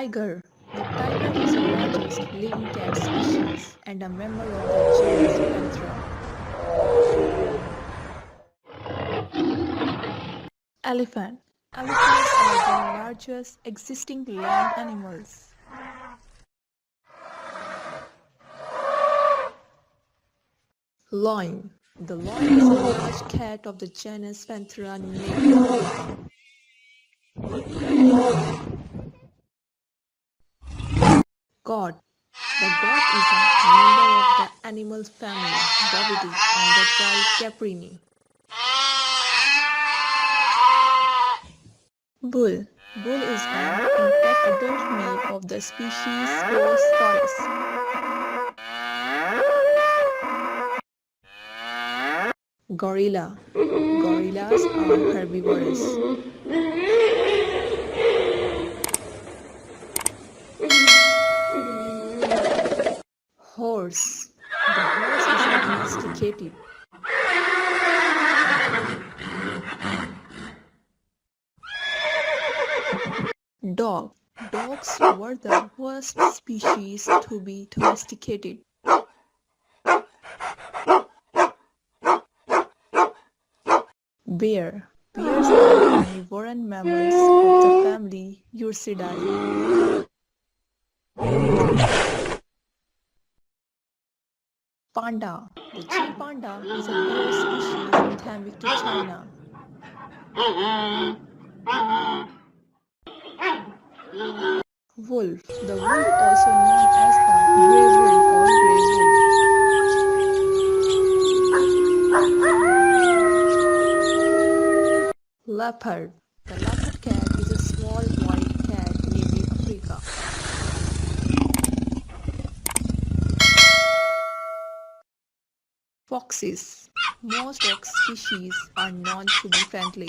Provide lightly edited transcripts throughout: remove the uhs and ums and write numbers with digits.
Tiger. The tiger is the largest living cat species and a member of the genus Panthera. Elephant. Elephants are the largest existing land animals. Lion. The lion is a large cat of the genus Panthera named. Goat. The goat is a member of the animal family Bovidae and the tribe Caprini. Bull. Bull is an intact adult male of the species Bos taurus. Gorilla. Gorillas are herbivorous. Horse. The horse is a domesticated. Dog. Dogs were the first species to be domesticated. Bear. Bears are carnivorous mammals of the family Ursidae. Panda. The G panda is a bear species endemic to China. Wolf. The wolf, also known as the grey wolf or grey wolf. Leopard. The leopard cat is a small white cat native Africa. Foxes. Most fox species are known to be friendly.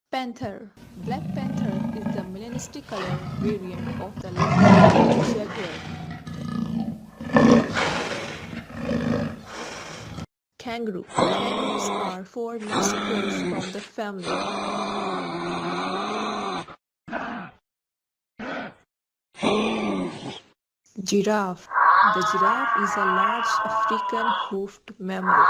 Panther. Black panther is the melanistic color variant of the leopard jaguar. Kangaroo. Kangaroos are four marsupials from the family. Giraffe. The giraffe is a large African hoofed mammal.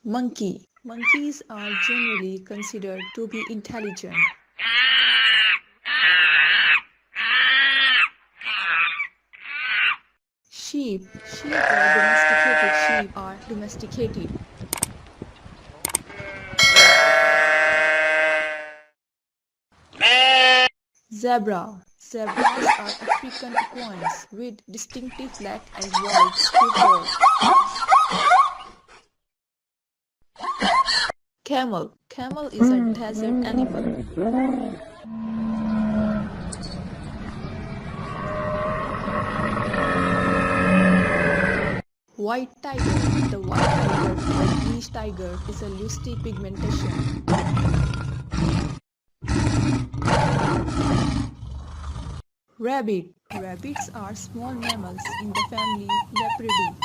Monkey. Monkeys are generally considered to be intelligent. Sheep. Sheep or domesticated sheep are domesticated. Zebra. Zebras are African equines with distinctive black and white football. Camel. Camel is a desert animal. White tiger. The white tiger or bleach tiger is a lusty pigmentation. Rabbit. Rabbits are small mammals in the family Leopardidae.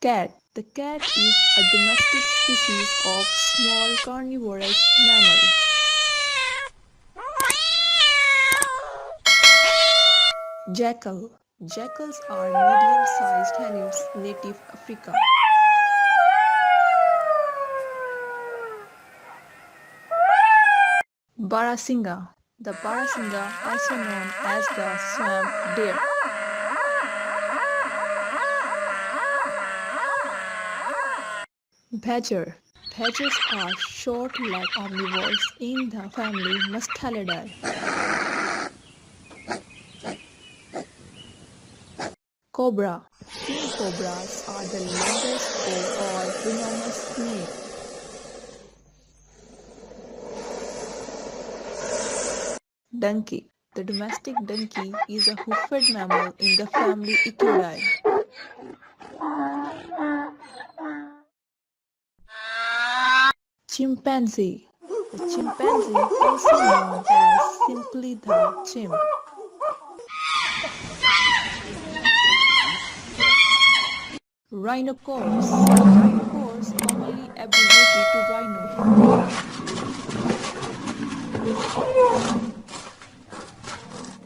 Cat. The cat is a domestic species of small carnivorous mammal. Jackal. Jackals are medium-sized canids native Africa. Barasinga. The Barasinga, also known as the swamp deer. Badger. Badgers are short-legged omnivores in the family Mustelidae. Cobra. King cobras are the longest of all venomous snakes. Donkey. The domestic donkey is a hoofed mammal in the family Equidae. Chimpanzee. The chimpanzee, also known as simply the chimp. Rhinoceros, commonly abbreviated to rhino.